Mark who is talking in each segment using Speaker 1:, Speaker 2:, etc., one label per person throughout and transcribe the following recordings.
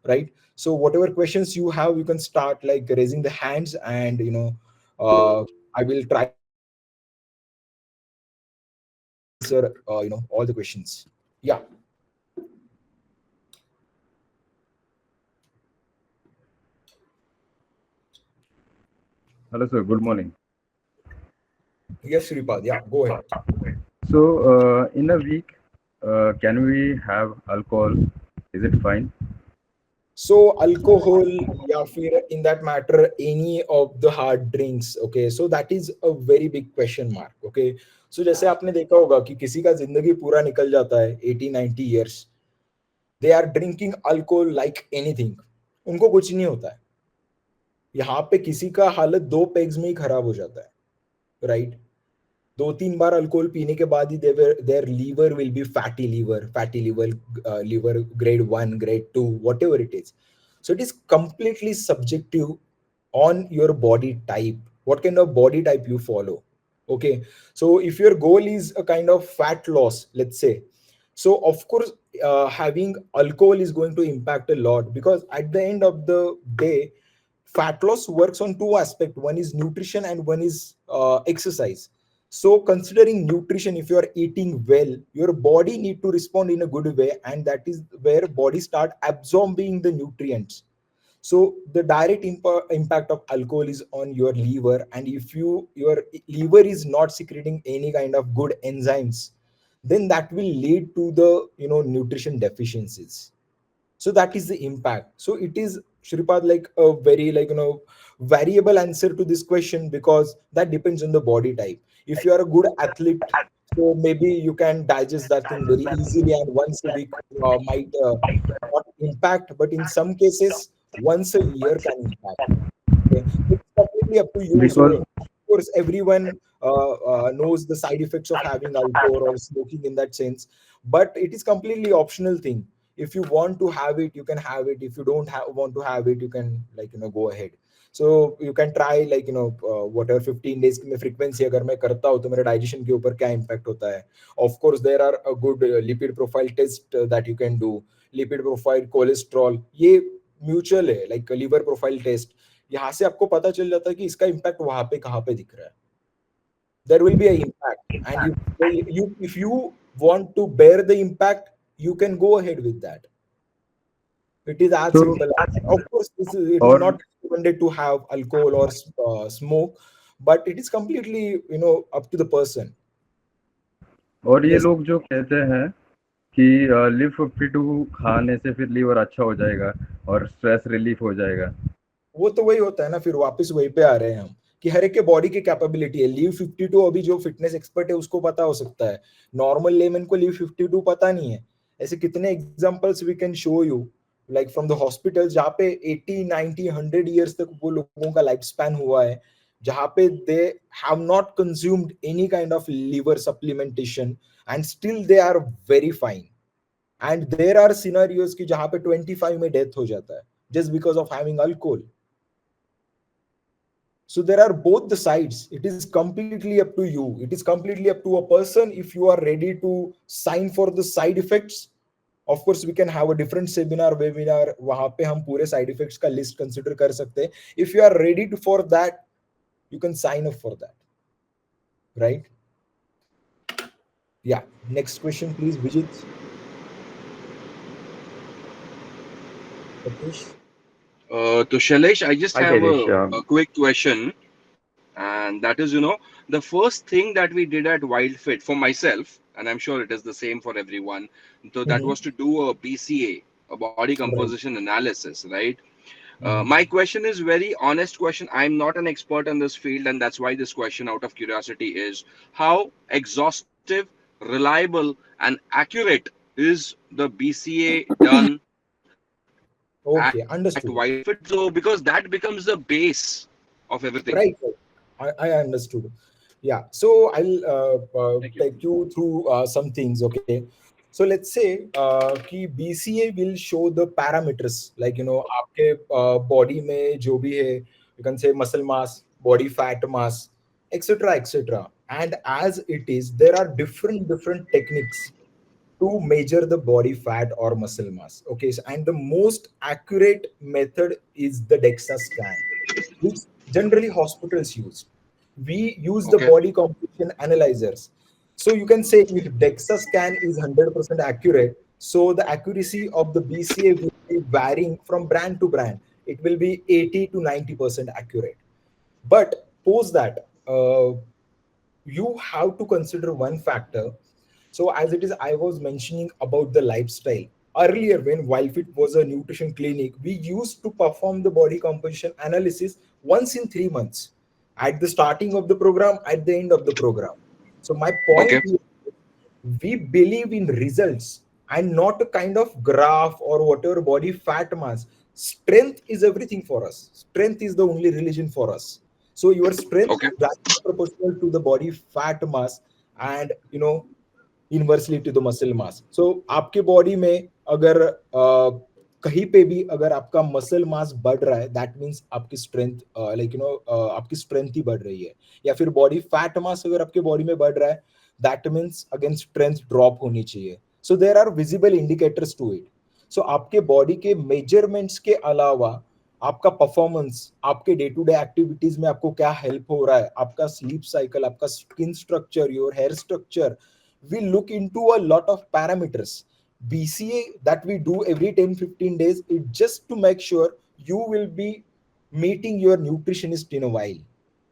Speaker 1: right? So whatever questions you have, you can start like raising the hands, and I will try to answer all the questions. Yeah.
Speaker 2: Hello, sir. Good morning.
Speaker 1: Yes, Shripad. Yeah, go ahead.
Speaker 2: So, in a week, can we have alcohol? Is it fine?
Speaker 1: So alcohol, या फिर in that matter any of the hard drinks, okay, so that is a very big question mark. Okay, so जैसे आपने देखा होगा कि किसी का जिंदगी पूरा निकल जाता है 80-90 years, they are drinking alcohol like anything, उनको कुछ नहीं होता है। यहाँ पे किसी का हालत दो पेग्स में ही खराब हो जाता है, राइट? दो तीन बार अल्कोहल पीने के बाद ही there liver will be fatty liver liver grade 1 grade 2 whatever it is. So it is completely subjective on your body type, what kind of body type you follow. Okay, so if your goal is a kind of fat loss, let's say, so of course having alcohol is going to impact a lot, because at the end of the day, fat loss works on two aspects: one is nutrition and one is exercise. So considering nutrition, if you are eating well, your body need to respond in a good way, and that is where body start absorbing the nutrients. So the direct impact of alcohol is on your liver, and if your liver is not secreting any kind of good enzymes, then that will lead to the nutrition deficiencies. So that is the impact. So it is, Shripad, like a very variable answer to this question, because that depends on the body type. If you are a good athlete, so maybe you can digest that thing very easily, and once a week might not impact, but in some cases once a year can impact. Okay, it's completely up to you. So
Speaker 2: Because
Speaker 1: of course everyone knows the side effects of having alcohol or smoking in that sense, but it is completely optional thing. If you want to have it, you can have it. If you don't want to have it, you can go ahead. So you can try whatever 15 days की मैं frequency अगर मैं करता हूँ तो मेरे digestion के ऊपर क्या impact होता है. Of course there are a good lipid profile test that you can do. Lipid profile, cholesterol, ये म्यूचुअल है, लाइक लीवर प्रोफाइल टेस्ट. यहाँ से आपको पता चल जाता है कि इसका इम्पैक्ट वहां पे कहाँ पे दिख रहा है. There will be an impact, and you if you want to bear the impact, you can go ahead with that. It is as
Speaker 2: so,
Speaker 1: simple as that. Of course, it is
Speaker 2: और
Speaker 1: not recommended to have alcohol or smoke, but it is completely up to the person.
Speaker 2: और ये
Speaker 1: Yes.
Speaker 2: लोग जो कहते हैं कि live 52 खाने से फिर लीवर अच्छा हो जाएगा और स्ट्रेस रिलीफ हो जाएगा।
Speaker 1: वो तो वही होता है ना, फिर वापस वही पे आ रहे हैं हम, कि हर एक के बॉडी की कैपेबिलिटी है. लीव 52 अभी जो फिटनेस एक्सपर्ट है उसको पता हो सकता है, नॉर्मल लेमन को लीव 52 पता नहीं है. ऐसे कितने examples we can show you, like from the hospitals जहाँ पे 80 90 100 years तक वो लोगों का लाइफ स्पैन हुआ है, जहाँ पे they have not consumed any kind of liver supplementation, and still they are very fine. And there are scenarios की जहाँ पे 25 में डेथ हो जाता है just because of having alcohol. So there are both the sides. It is completely up to you. It is completely up to a person. If you are ready to sign for the side effects, of course we can have a different seminar webinar, वहां पे हम पूरे side effects का list consider कर सकते हैं. If you are ready to for that, you can sign up for that, right? Yeah, next question please, Vijit. Satish.
Speaker 3: To Shailesh, I just
Speaker 2: Hi,
Speaker 3: have
Speaker 2: Shailesh.
Speaker 3: a quick question, and that is, the first thing that we did at Wildfit for myself, and I'm sure it is the same for everyone. So that
Speaker 1: Mhm.
Speaker 3: was to do a BCA, a body
Speaker 1: Right.
Speaker 3: composition analysis, right?
Speaker 1: Mhm.
Speaker 3: My question is very honest question. I'm not an expert in this field, and that's why this question, out of curiosity, is how exhaustive, reliable, and accurate is the BCA done at Wildfit?
Speaker 1: Okay,
Speaker 3: So
Speaker 1: understood.
Speaker 3: because that becomes the base of everything.
Speaker 1: Right, right. I understood. Yeah. So I'll
Speaker 3: Thank you.
Speaker 1: take you through some things. Okay. So let's say कि BCA will show the parameters, like आपके body में जो भी है, you can say muscle mass, body fat mass, etc., etc. And as it is, there are different techniques to measure the body fat or muscle mass. Okay, so, and the most accurate method is the DEXA scan, which generally hospitals use. We use the
Speaker 3: Okay.
Speaker 1: body composition analyzers. So you can say if DEXA scan is 100% accurate, so the accuracy of the BCA will be varying from brand to brand. It will be 80 to 90% accurate. But post that, you have to consider one factor. So as it is, I was mentioning about the lifestyle. Earlier, when Wildfit was a nutrition clinic, we used to perform the body composition analysis once in 3 months, at the starting of the program, at the end of the program. So my point
Speaker 3: Okay.
Speaker 1: is, we believe in results and not a kind of graph or whatever body fat mass. Strength is everything for us. Strength is the only religion for us. So your strength
Speaker 3: Okay.
Speaker 1: is directly proportional to the body fat mass, and inversely to the muscle mass. So आपके body में अगर कहीं पे भी अगर आपका muscle mass बढ़ रहा है, दैट मीन्स आपकी स्ट्रेंथ आपकी स्ट्रेंथ ही बढ़ रही है. या फिर बॉडी फैट मास अगर आपके बॉडी में बढ़ रहा है, that means again strength drop होनी चाहिए. So there are visible indicators to it. So आपके बॉडी के मेजरमेंट्स के अलावा आपका परफॉर्मेंस, आपके डे टू डे एक्टिविटीज में आपको क्या हेल्प हो रहा है, आपका स्लीप साइकिल, आपका skin structure, your hair structure, we look into a lot of parameters. BCA that we do every 10-15 days is just to make sure you will be meeting your nutritionist in a while.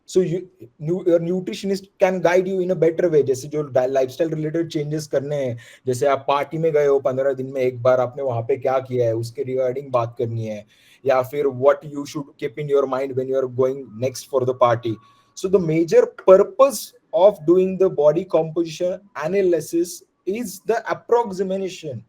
Speaker 1: So your nutritionist can guide you in a better way. जैसे जो lifestyle related changes करने हैं, जैसे आप party में गए हो 15 दिन में एक बार, आपने वहां पे क्या किया है उसके रिगार्डिंग बात करनी है, या फिर what you should keep in your mind when you are going next for the party. So the major purpose of doing the body composition analysis is the approximation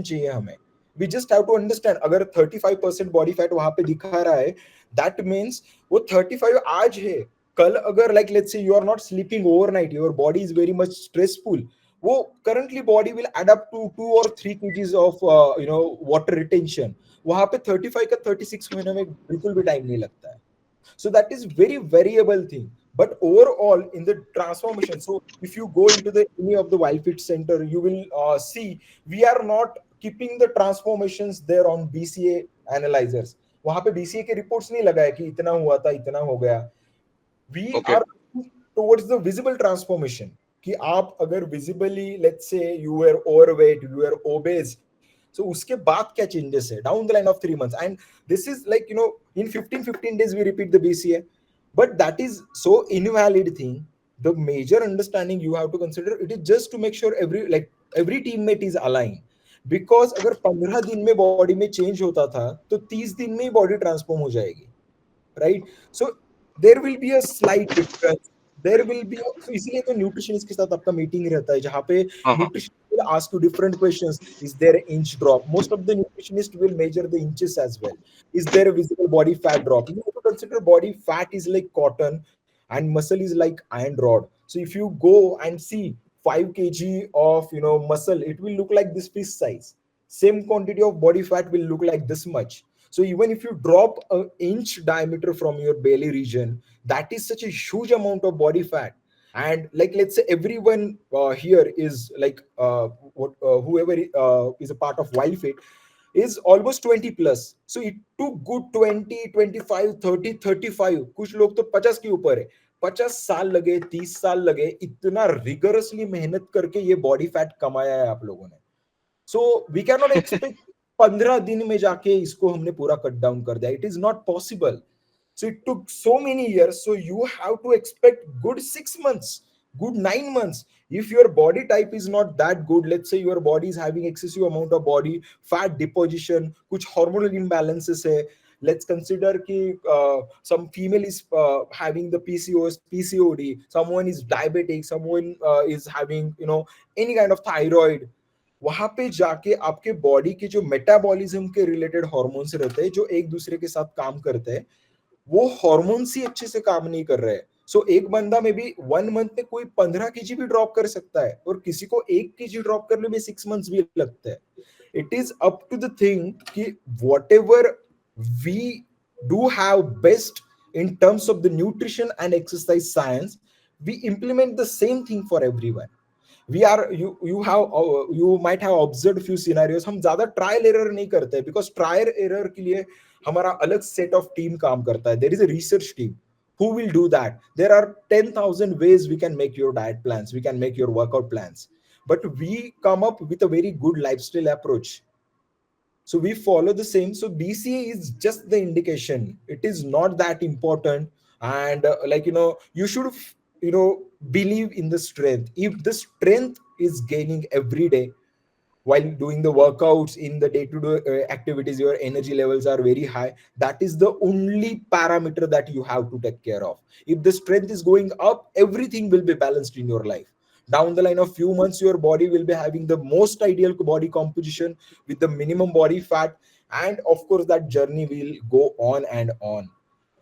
Speaker 1: चाहिए हमें. We just have to understand, अगर 35% body fat वहां पे दिखा रहा है, that means वो 35 आज है. कल अगर like let's say you are not sleeping overnight, your body is very much stressful, वो currently body will adapt to 2 or 3 kgs of water retention. वहां पे 35 का 36 होने में बिल्कुल भी टाइम नहीं लगता है. So that is very variable thing. But overall in the transformation, so if you go into the any of the Wildfit center, you will see we are not keeping the transformations there on BCA analyzers. वहां पे BCA के reports नहीं लगा है कि इतना हुआ था, इतना हो गया. We
Speaker 3: Okay.
Speaker 1: are towards the visible transformation, कि आप अगर visibly let's say you were overweight, you were obese, so उसके बाद क्या changes है down the line of 3 months. And this is like in 15 days we repeat the BCA. But that is so invalid thing. The major understanding you have to consider, it is just to make sure every teammate is aligned. Because अगर 15 दिन में body में change होता था, तो 30 दिन में ही body transform हो जाएगी, right. So there will be a slight difference. There will be, so इसलिए तो न्यूट्रिशनिस्ट के साथ आपका मीटिंग रहता है, जहाँ पे
Speaker 3: Uh-huh.
Speaker 1: Nutritionist will ask you different questions. Is there an inch drop? Most of the nutritionists will measure the inches as well. Is there a visible body fat drop? You have to consider body fat is like cotton and muscle is like iron rod. So if you go and see 5 kg of muscle, it will look like this fist size. Same quantity of body fat will look like this much. So even if you drop an inch diameter from your belly region, that is such a huge amount of body fat. And like let's say everyone here is like whoever is a part of Wildfit is almost 20 plus. So it took good 20, 25, 30, 35, कुछ लोग तो 50 के ऊपर है, 50 साल लगे, 30 साल लगे, इतना रिगरसली मेहनत करके ये बॉडी फैट कमाया है आप लोगों ने. So we can not expect 15 दिन में जाके इसको हमने पूरा कट डाउन कर दिया. It is not possible. So it took so many years. So you have to expect good 6 months, good 9 months. If your body type is not that good, let's say your body is having excessive amount of body fat deposition, कुछ hormonal imbalances है. Let's consider कि some female is having the PCOS, PCOD. Someone is diabetic. Someone is having any kind of thyroid. वहां पे जाके आपके body के जो metabolism के रिलेटेड हॉर्मोन्स रहते हैं, जो एक दूसरे के साथ काम करते हैं, वो हॉर्मोन्स ही अच्छे से काम नहीं कर रहे हैं. सो एक बंदा में भी 1 मंथ में कोई 15 kg भी ड्रॉप कर सकता है, और किसी को 1 kg ड्रॉप करने में 6 मंथ्स भी लगता है. It is up to the thing कि whatever we do have best in terms of the nutrition and exercise science, we implement the same thing for everyone. we are you might have observed few scenarios, हम ज्यादा trial error नहीं करते because trial error के लिए हमारा अलग set of team काम करता है. There is a research team who will do that. There are 10,000 ways we can make your diet plans, we can make your workout plans, but we come up with a very good lifestyle approach, so we follow the same. So BCA is just the indication, it is not that important. And like you should believe in the strength. If the strength is gaining every day while doing the workouts, in the day-to-day activities, your energy levels are very high, that is the only parameter that you have to take care of. If the strength is going up, everything will be balanced in your life. Down the line of few months, your body will be having the most ideal body composition with the minimum body fat, and of course that journey will go on and on.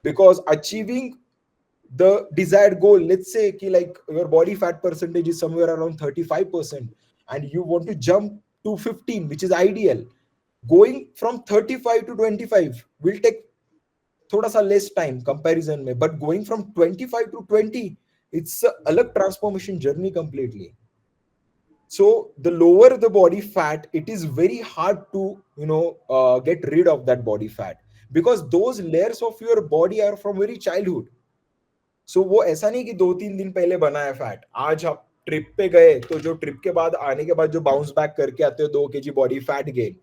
Speaker 1: Because achieving the desired goal, let's say ki like your body fat percentage is somewhere around 35%, and you want to jump to 15, which is ideal. Going from 35 to 25 will take थोड़ा सा less time comparison में, but going from 25 to 20, it's a अलग transformation journey completely. So the lower the body fat, it is very hard to get rid of that body fat, because those layers of your body are from very childhood. सो वो ऐसा नहीं कि 2-3 दिन पहले बना है fat, आज आप ट्रिप पे गए तो जो ट्रिप के बाद आने के बाद जो बाउंस बैक करके आते हो 2 kg बॉडी फैट गेन,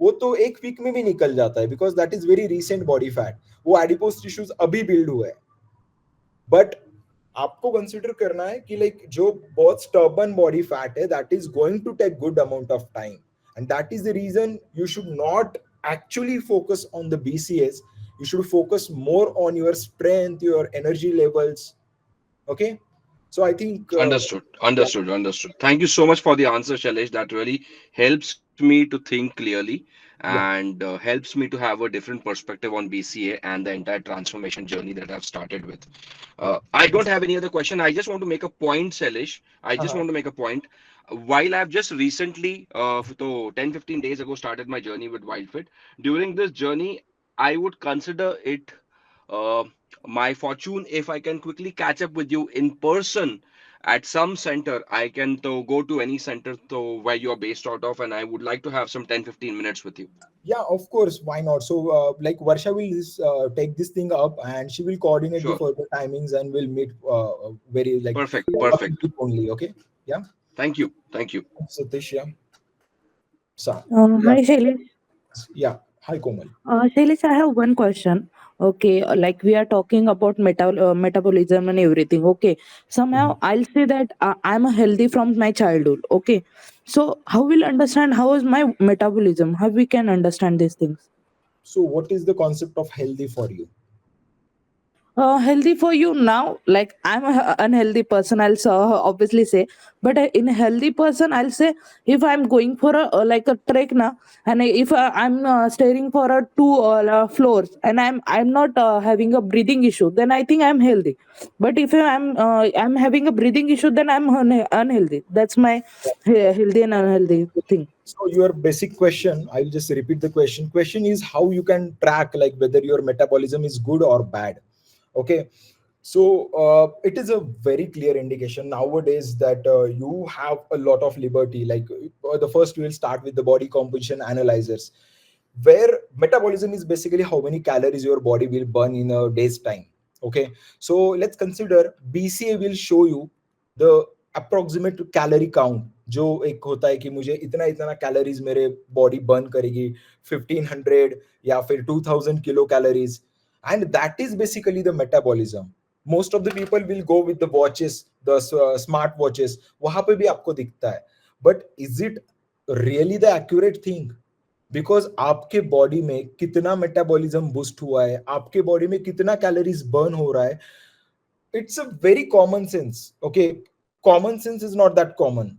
Speaker 1: वो तो एक वीक में भी निकल जाता है, because that is very recent body fat. वो एडिपोज टिश्यूज अभी बिल्ड हुए हैं. बट आपको कंसिडर करना है कि लाइक जो बहुत स्टर्बन बॉडी फैट है, that is going to take good amount of time, and that is the reason you should not actually focus on the BCS. You should focus more on your strength, your energy levels. Okay, so I think
Speaker 3: Understood,
Speaker 1: yeah,
Speaker 3: understood, understood. Thank you so much for the answer, Shailesh. That really helps me to think clearly
Speaker 1: yeah,
Speaker 3: and helps me to have a different perspective on BCA and the entire transformation journey that I've started with. I don't have any other question. I just want to make a point, Shailesh. I just
Speaker 1: uh-huh.
Speaker 3: want to make a point. While I've just recently, so 10, 15 days ago, started my journey with Wildfit, during this journey, I would consider it uh, my fortune if I can quickly catch up with you in person at some center. I can go to any center where you are based out of, and I would like to have some 10, 15 minutes with you.
Speaker 1: Yeah, of course, why not? So like Varsha will take this thing up, and she will coordinate the
Speaker 3: Sure.
Speaker 1: further timings, and we'll meet very like
Speaker 3: Perfect.
Speaker 1: one
Speaker 3: Perfect.
Speaker 1: week only. Okay, yeah.
Speaker 3: Thank you. Thank you.
Speaker 1: Satish, yeah. Sa, yeah,
Speaker 4: Hi, Shailesh.
Speaker 1: yeah. Hi, Komal.
Speaker 4: Shailesh, I have one question. Okay, like we are talking about metabolism and everything. Okay, somehow I'll say that I'm a healthy from my childhood. Okay, so how we'll understand how is my metabolism? How we can understand these things?
Speaker 1: So what is the concept of healthy for you?
Speaker 4: Healthy for you now, like I'm a unhealthy person, I'll obviously say, but in a healthy person I'll say, if I'm going for a like a trek now, and if I'm staring for a two floors, and I'm not having a breathing issue, then I think I'm healthy. But if I'm having a breathing issue, then I'm unhealthy. That's my healthy and unhealthy thing.
Speaker 1: So your basic question, I'll just repeat the question. Question is how you can track like whether your metabolism is good or bad. Okay. So it is a very clear indication nowadays that you have a lot of liberty. Like the first, we will start with the body composition analyzers, where metabolism is basically how many calories your body will burn in a day's time. Okay, so let's consider BCA will show you the approximate calorie count, जो एक होता है कि मुझे इतना इतना calories मेरे body burn करेगी, 1500 या फिर 2000 kilo calories, and that is basically the metabolism. Most of the people will go with the watches, the smart watches, वहां पे भी आपको दिखता है, but is it really the accurate thing? Because आपके बॉडी में कितना मेटाबॉलिज्म बूस्ट हुआ है, आपके बॉडी में कितना कैलोरीज बर्न हो रहा है, it's a very common sense. Okay, common sense is not that common.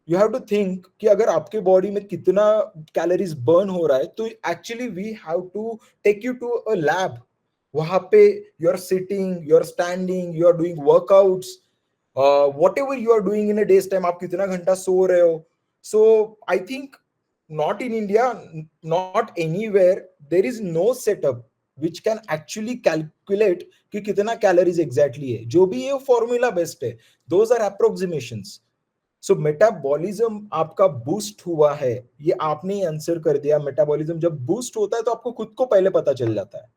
Speaker 1: You have to think कि अगर आपके बॉडी में कितना कैलोरीज बर्न हो रहा है, तो actually we have to take you to a lab. वहां पे you are sitting, you are standing, you are doing workouts, whatever you are doing in a day's time, आप कितना घंटा सो रहे हो. So I think not in India, not anywhere, there is no setup which can actually calculate कि कितना calories exactly है. जो भी ये formula best है, those are approximations. So metabolism आपका बूस्ट हुआ है, ये आपने ही आंसर कर दिया। मेटाबॉलिज्म जब बूस्ट होता है तो आपको खुद को पहले पता चल जाता है।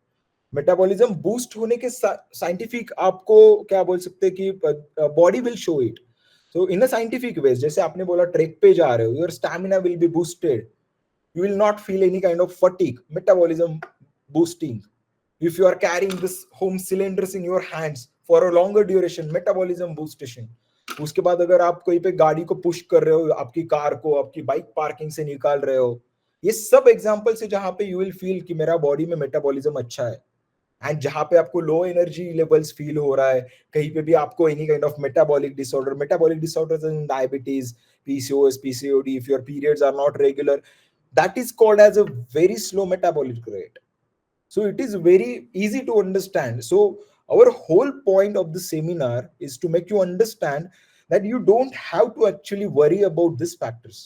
Speaker 1: मेटाबॉलिज्म बूस्ट होने के साइंटिफिक आपको क्या बोल सकते हैं कि body will show it. So in a scientific way, जैसे आपने बोला ट्रेक पे जा रहे हो, your stamina will be boosted, you will not feel any kind of fatigue, metabolism boosting. If you are carrying this home cylinders in your hands for a longer duration, metabolism boostation. उसके बाद अगर आप कोई पे गाड़ी को push कर रहे हो, आपकी कार को आपकी बाइक पार्किंग से निकाल रहे हो, ये सब एग्जांपल से जहां पे यू विल फील कि मेरा बॉडी में मेटाबॉलिज्म अच्छा है। एंड जहां पे आपको लो एनर्जी लेवल्स फील हो रहा है, कहीं पे भी आपको any kind of metabolic disorders in diabetes, PCOS, PCOD, if your periods are not regular, that is called as a very slow metabolic rate. So it is very easy to understand. So our whole point of the seminar is to make you understand that you don't have to actually worry about these factors.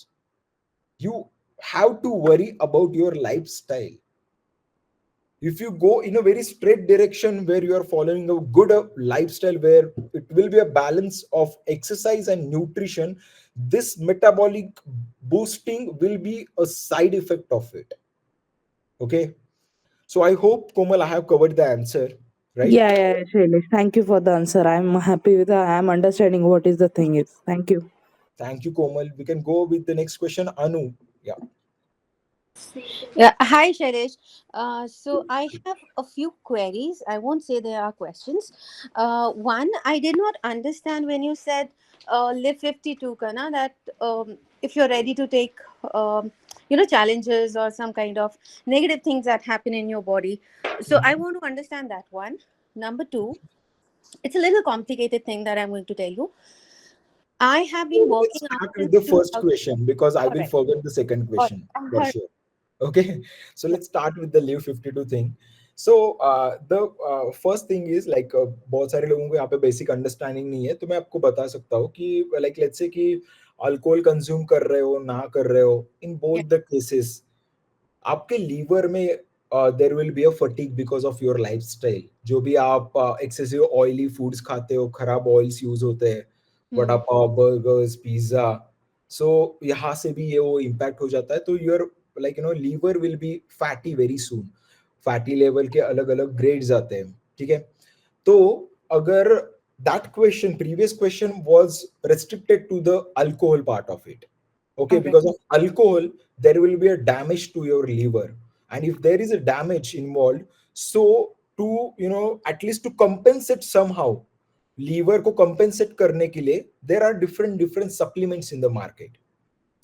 Speaker 1: You have to worry about your lifestyle. If you go in a very straight direction where you are following a good lifestyle where it will be a balance of exercise and nutrition, this metabolic boosting will be a side effect of it. Okay, so I hope, Komal, I have covered the answer, right?
Speaker 4: Yeah, Shailesh. Thank you for the answer. I'm happy with I'm understanding what is the thing is. Thank you.
Speaker 1: Thank you, Komal. We can go with the next question. Anu. Yeah.
Speaker 5: Yeah. Hi, Shailesh. So I have a few queries. I won't say they are questions. One, I did not understand when you said live 52, Kana, that if you're ready to take, challenges or some kind of negative things that happen in your body. So I
Speaker 1: Mhm.
Speaker 5: want to understand that one. Number two, it's a little complicated thing that I'm going to tell you. I have been
Speaker 1: Let's
Speaker 5: working out
Speaker 1: start with
Speaker 5: since
Speaker 1: the first
Speaker 5: 2000.
Speaker 1: question because I
Speaker 5: All
Speaker 1: will
Speaker 5: right.
Speaker 1: forget the second
Speaker 5: All
Speaker 1: question for
Speaker 5: right.
Speaker 1: sure. Okay, so let's start with the live 52 thing. So the first thing is like बहुत सारे लोगों को यहाँ पे basic understanding नहीं है, तो मैं आपको बता सकता हूँ कि लाइक लेट्स से कि अल्कोहल कंज्यूम कर रहे हो ना कर रहे हो, in
Speaker 5: Yeah.
Speaker 1: Both the cases आपके लीवर में there will be a fatigue because of your lifestyle. जो भी आप एक्सेसिव ऑयली फूड्स खाते हो, खराब ऑयल्स यूज होते हैं, वड़ा
Speaker 5: Hmm.
Speaker 1: पाव, बर्गर्स, पिज्जा, सो यहाँ से भी ये वो इम्पैक्ट हो जाता है। तो your like liver will be fatty very soon. Fatty level के अलग अलग ग्रेड्स आते हैं, ठीक है। तो अगर that question, previous question was restricted to the alcohol part of it, okay,
Speaker 5: Okay.
Speaker 1: because of alcohol there will be a damage to your liver, and if there is a damage involved, so to at least to compensate somehow, liver को compensate करने के लिए there are different supplements in the market.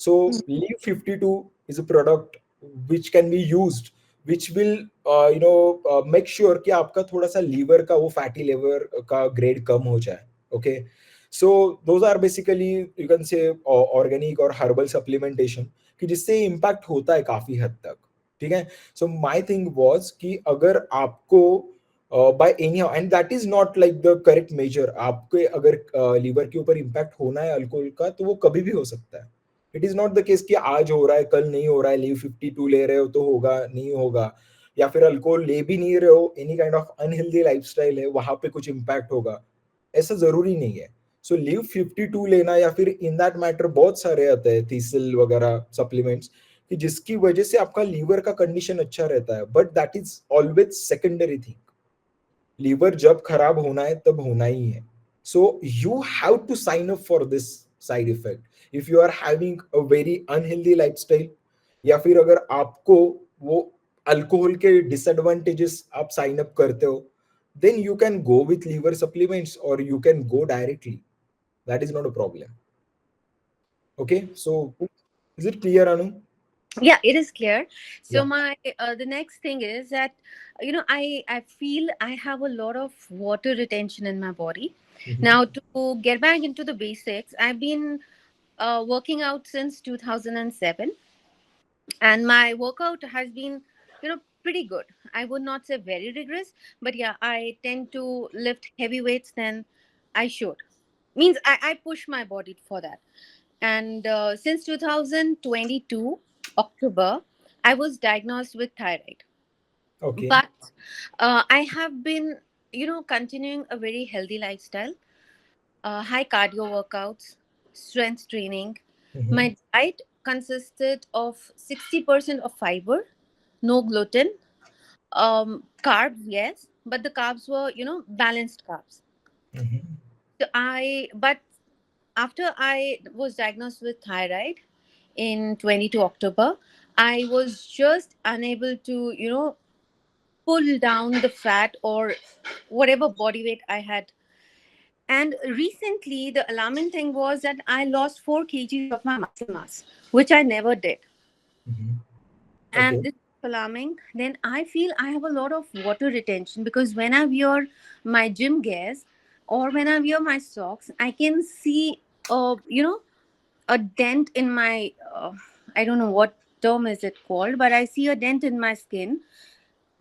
Speaker 1: So Leaf 52 is a product which can be used, which will make sure कि आपका थोड़ा सा liver का वो फैटी लीवर का ग्रेड कम हो जाए। Okay, so those are basically you can say organic और हर्बल सप्लीमेंटेशन कि जिससे इम्पैक्ट होता है काफी हद तक, ठीक है। सो माय थिंग वाज कि अगर आपको by any and that is not like the correct measure, आपके अगर लीवर के ऊपर इम्पैक्ट होना है अल्कोहल का तो वो कभी भी हो सकता है। It is not the case कि आज हो रहा है कल नहीं हो रहा है, लीव 52 ले रहे हो तो होगा नहीं होगा, या फिर अल्कोहल ले भी नहीं रहे हो, any kind of unhealthy lifestyle है वहां पे कुछ इम्पैक्ट होगा, ऐसा जरूरी नहीं है। सो लीव 52 लेना या फिर इन दैट मैटर बहुत सारे आते हैं थीसिल वगैरह सप्लीमेंट्स कि जिसकी वजह से आपका लीवर का कंडीशन अच्छा रहता है, but that is always secondary thing. Liver जब खराब होना है तब होना ही है। So you have to sign up for this side effect if you are having a very unhealthy lifestyle, या फिर अगर आपको वो अल्कोहल के डिसएडवांटेजेस आप साइन अप करते हो, then you can go with liver supplements or you can go directly. That is not a problem. Okay, so is it clear, Anu?
Speaker 5: Yeah, it is clear. So
Speaker 1: Yeah.
Speaker 5: my the next thing is that I feel I have a lot of water retention in my body.
Speaker 1: Mhm.
Speaker 5: Now, to get back into the basics, I've been working out since 2007, and my workout has been pretty good. I would not say very rigorous, but yeah, I tend to lift heavy weights than I should. Means I push my body for that. And since 2022 October, I was diagnosed with thyroid.
Speaker 1: Okay.
Speaker 5: But I have been continuing a very healthy lifestyle, high cardio workouts, strength training.
Speaker 1: Mhm.
Speaker 5: My diet consisted of 60% of fiber, no gluten, carbs, yes, but the carbs were, balanced carbs.
Speaker 1: Mhm.
Speaker 5: But after I was diagnosed with thyroid in 22 October, I was just unable to, pull down the fat or whatever body weight I had. And recently, the alarming thing was that I lost 4 kgs of my muscle mass, which I never did.
Speaker 1: Mhm.
Speaker 5: And
Speaker 1: Okay.
Speaker 5: this is alarming. Then I feel I have a lot of water retention because when I wear my gym gears or when I wear my socks, I can see, a dent in my, I don't know what term is it called, but I see a dent in my skin.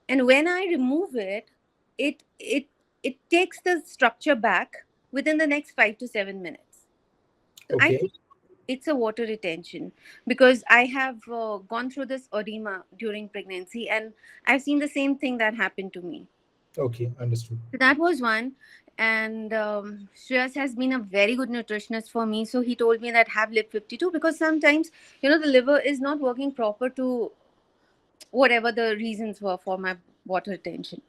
Speaker 5: And when I remove it, it it it takes the structure back within the next 5 to 7 minutes. So I
Speaker 1: Okay.
Speaker 5: think it's a water retention because I have gone through this edema during pregnancy, and I've seen the same thing that happened to me.
Speaker 1: Okay. Understood.
Speaker 5: So that was one. And Shreyas has been a very good nutritionist for me. So he told me that have lip 52 because sometimes, the liver is not working proper to whatever the reasons were for my water retention.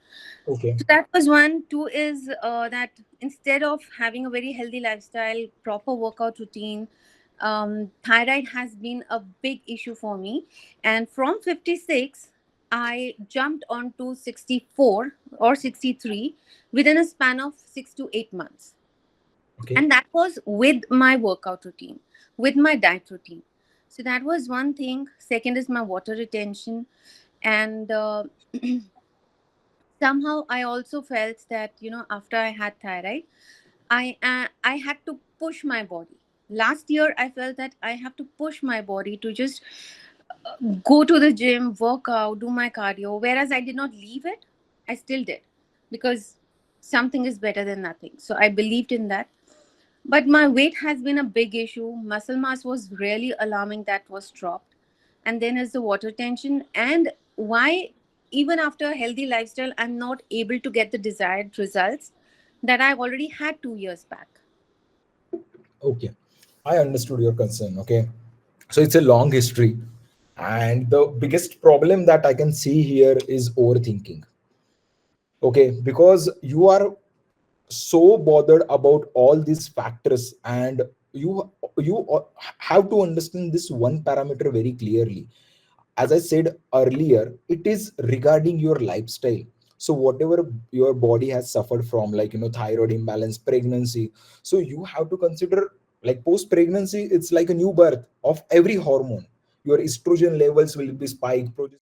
Speaker 1: Okay.
Speaker 5: So that was one. Two is that instead of having a very healthy lifestyle, proper workout routine, thyroid has been a big issue for me. And from 56, I jumped on to 64 or 63 within a span of 6 to 8 months.
Speaker 1: Okay.
Speaker 5: And that was with my workout routine, with my diet routine. So that was one thing. Second is my water retention. And somehow I also felt that after I had thyroid, I had to push my body. Last year I felt that I have to push my body to just go to the gym, work out, do my cardio, whereas I did not leave it. I still did because something is better than nothing, so I believed in that. But my weight has been a big issue. Muscle mass was really alarming, that was dropped. And then is the water tension. And why, even after a healthy lifestyle, I'm not able to get the desired results that I already had 2 years back.
Speaker 1: Okay. I understood your concern. Okay. So it's a long history. And the biggest problem that I can see here is overthinking. Okay. Because you are so bothered about all these factors, and you have to understand this one parameter very clearly. As I said earlier, it is regarding your lifestyle. So whatever your body has suffered from, like thyroid imbalance, pregnancy, so you have to consider, like post pregnancy, it's like a new birth of every hormone. Your estrogen levels will be spiked,